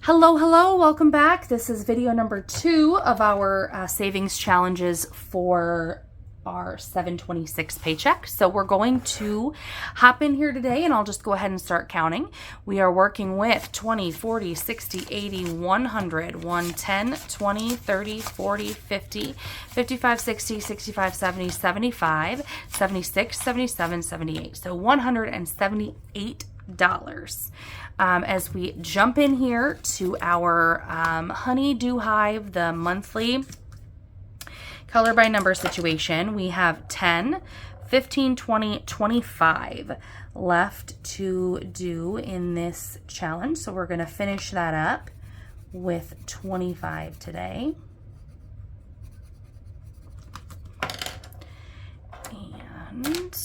Hello, hello, welcome back. This is video number 2 of our savings challenges for our 7/26 paycheck. So we're going to hop in here today and I'll just go ahead and start counting. We are working with 20, 40, 60, 80, 100, 110, 20, 30, 40, 50, 55, 60, 65, 70, 75, 76, 77, 78. So $178. As we jump in here to our honey-do hive, the monthly color by number situation, we have 10, 15, 20, 25 left to do in this challenge. So we're going to finish that up with 25 today. And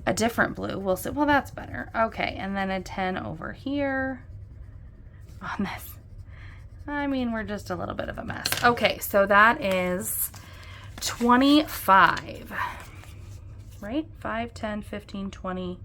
a different blue. We'll see. Well, that's better. Okay, and then a 10 over here on this. I mean, we're just a little bit of a mess. Okay, so that is 25, right? 5, 10, 15, 20.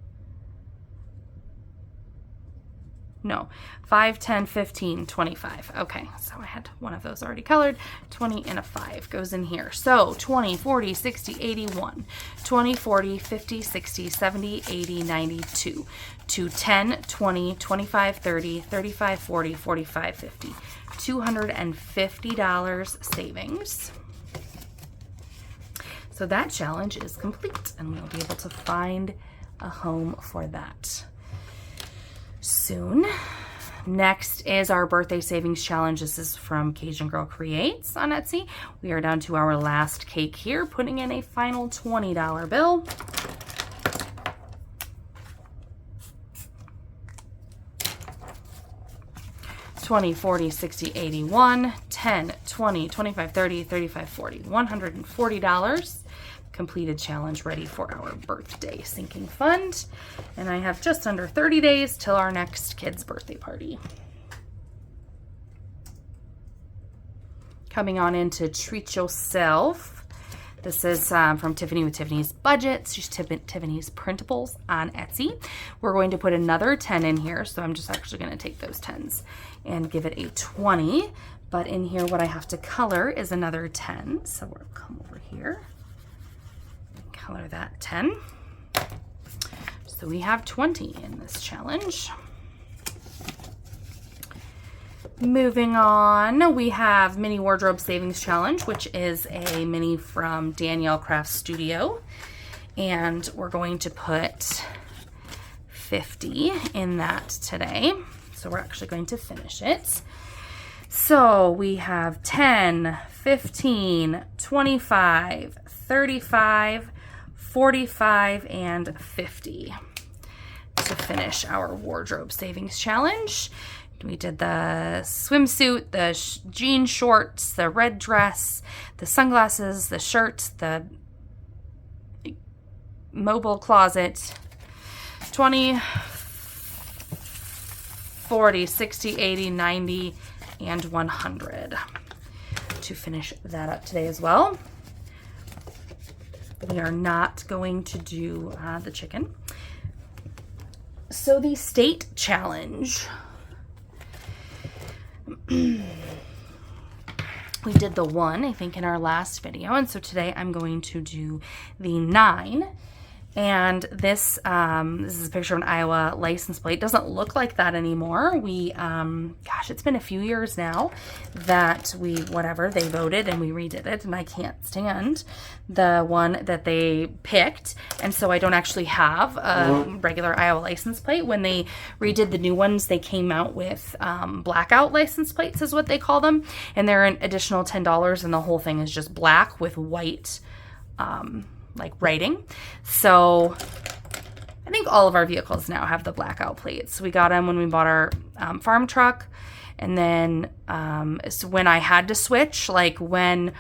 No, 5, 10, 15, 25. Okay, so I had one of those already colored. 20 and a 5 goes in here. So 20, 40, 60, 81, 20, 40, 50, 60, 70, 80, 92, to 10, 20, 25, 30, 35, 40, 45, 50. $250 savings. So that challenge is complete and we'll be able to find a home for that soon. Next is our birthday savings challenge. This is from Cajun Girl Creates on Etsy. We are down to our last cake here, putting in a final $20 bill. $20, $40, $60, $81, $10, $20, $25, $30, $35, $40, $140. Completed challenge ready for our birthday sinking fund. And I have just under 30 days till our next kid's birthday party. Coming on into Treat Yourself. This is from Tiffany with Tiffany's Budgets. She's Tiffany's Printables on Etsy. We're going to put another 10 in here. So I'm just actually going to take those 10s and give it a 20. But in here, what I have to color is another 10. So we'll come over here. Color that 10. So we have 20 in this challenge. Moving on, we have Mini Wardrobe Savings Challenge, which is a mini from Danielle Craft Studio. And we're going to put 50 in that today. So we're actually going to finish it. So we have 10, 15, 25, 35, 45, and 50 to finish our wardrobe savings challenge. We did the swimsuit, the jean shorts, the red dress, the sunglasses, the shirt, the mobile closet. 20, 40, 60, 80, 90, and 100 to finish that up today as well. We are not going to do the chicken. So the state challenge. We did the 1, I think, in our last video. And so today I'm going to do the 9. And this is a picture of an Iowa license plate. It doesn't look like that anymore. We, gosh, it's been a few years now that they voted and we redid it. And I can't stand the one that they picked. And so I don't actually have a regular Iowa license plate. When they redid the new ones, they came out with blackout license plates is what they call them. And they're an additional $10 and the whole thing is just black with white like writing. So I think all of our vehicles now have the blackout plates. We got them when we bought our farm truck. And then so when I had to switch, like when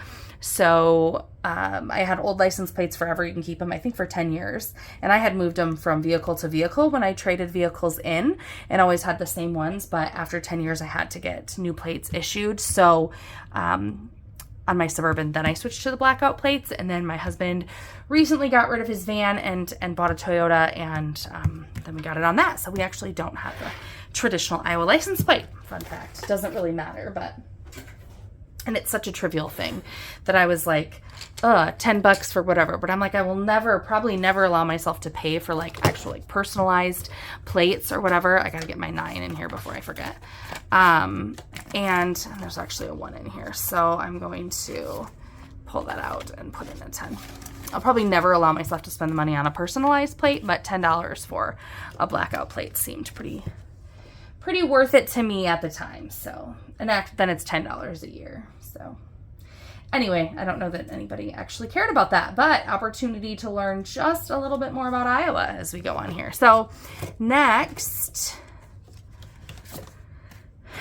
So I had old license plates forever. You can keep them, I think, for 10 years. And I had moved them from vehicle to vehicle when I traded vehicles in, and always had the same ones. But after 10 years, I had to get new plates issued. So on my Suburban, then I switched to the blackout plates. And then my husband recently got rid of his van and bought a Toyota, and then we got it on that. So we actually don't have the traditional Iowa license plate. Fun fact. Doesn't really matter, but... And it's such a trivial thing that I was like, $10 for whatever. But I'm like, I will probably never allow myself to pay for like actual like personalized plates or whatever. I got to get my 9 in here before I forget. And there's actually a 1 in here. So I'm going to pull that out and put in a 10. I'll probably never allow myself to spend the money on a personalized plate, but $10 for a blackout plate seemed pretty worth it to me at the time. So, and then it's $10 a year. So anyway, I don't know that anybody actually cared about that, but opportunity to learn just a little bit more about Iowa as we go on here. So next,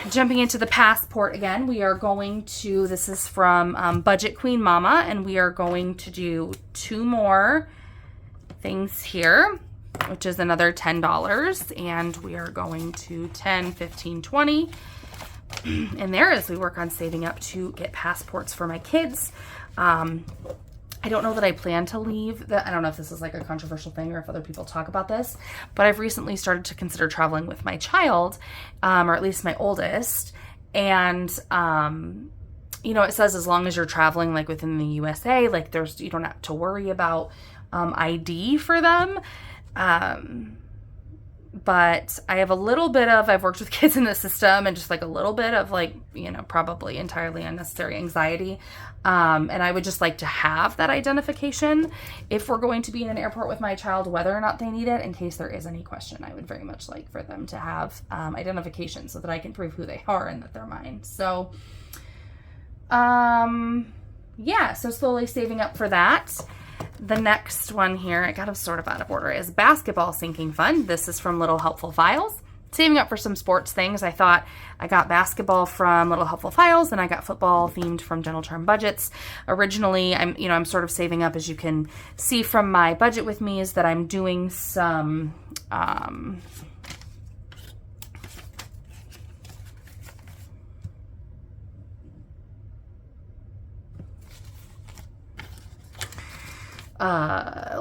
jumping into the passport again, we are going to, this is from Budget Queen Mama, and we are going to do 2 more things here, which is another $10, and we are going to 10, 15, 20. And there, as we work on saving up to get passports for my kids. I don't know that I plan to leave. I don't know if this is like a controversial thing or if other people talk about this, but I've recently started to consider traveling with my child, or at least my oldest. And, you know, it says as long as you're traveling like within the USA, like you don't have to worry about ID for them. But I have a little bit of, I've worked with kids in the system, and just like a little bit of like, you know, probably entirely unnecessary anxiety. And I would just like to have that identification if we're going to be in an airport with my child, whether or not they need it, in case there is any question. I would very much like for them to have identification so that I can prove who they are and that they're mine. So, yeah, so slowly saving up for that. The next one here, I got them sort of out of order, is basketball sinking fund. This is from Little Helpful Files. Saving up for some sports things. I thought I got basketball from Little Helpful Files, and I got football themed from Gentle Term Budgets. Originally, I'm sort of saving up, as you can see from my budget with me, is that I'm doing some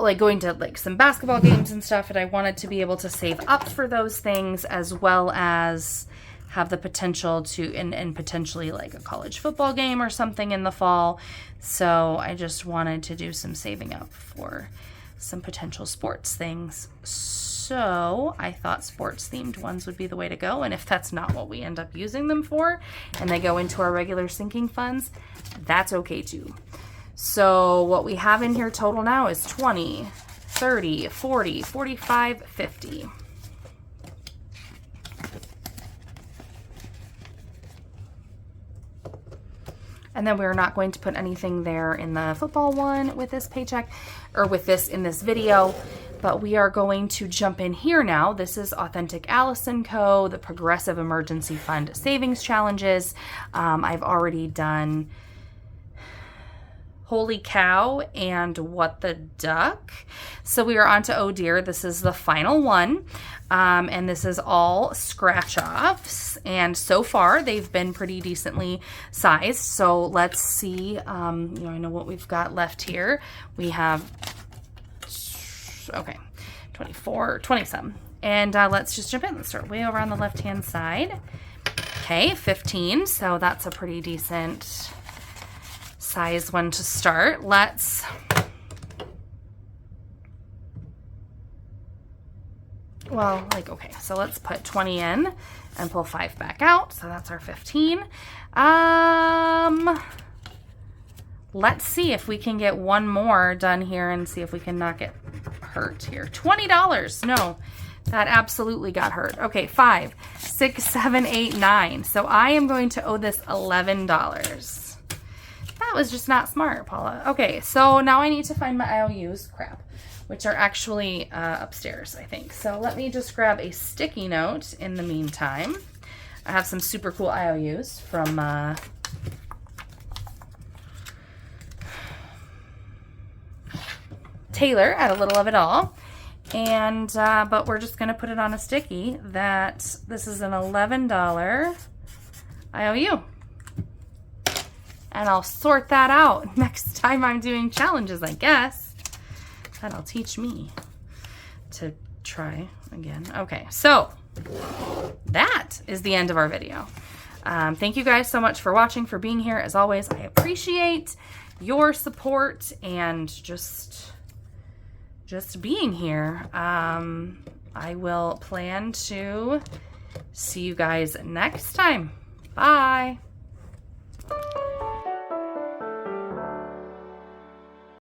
like going to like some basketball games and stuff, and I wanted to be able to save up for those things, as well as have the potential to, and potentially like a college football game or something in the fall. So I just wanted to do some saving up for some potential sports things. So I thought sports themed ones would be the way to go. And if that's not what we end up using them for, and they go into our regular sinking funds, that's okay too. So what we have in here total now is 20, 30, 40, 45, 50. And then we're not going to put anything there in the football one with this paycheck, or with this in this video, but we are going to jump in here now. This is Authentic Allison Co., the Progressive Emergency Fund Savings Challenges. I've already done Holy Cow and What the Duck. So we are on to Oh Dear. This is the final one. And this is all scratch offs. And so far they've been pretty decently sized. So let's see, I know what we've got left here. We have, 24, 20 some. And let's just jump in. Let's start way over on the left-hand side. Okay, 15. So that's a pretty decent size one to start. Let's so let's put 20 in and pull 5 back out. So that's our 15. Let's see if we can get one more done here and see if we can not get hurt here. $20. No, that absolutely got hurt. Okay, 5, 6, 7, 8, 9. So I am going to owe this $11. That was just not smart, Paula. Okay, so now I need to find my IOUs, which are actually upstairs, I think. So let me just grab a sticky note in the meantime. I have some super cool IOUs from Taylor at a little of it all. And, but we're just going to put it on a sticky that this is an $11 IOU. And I'll sort that out next time I'm doing challenges, I guess. That'll teach me to try again. Okay, so that is the end of our video. Thank you guys so much for watching, for being here. As always, I appreciate your support and just being here. I will plan to see you guys next time. Bye.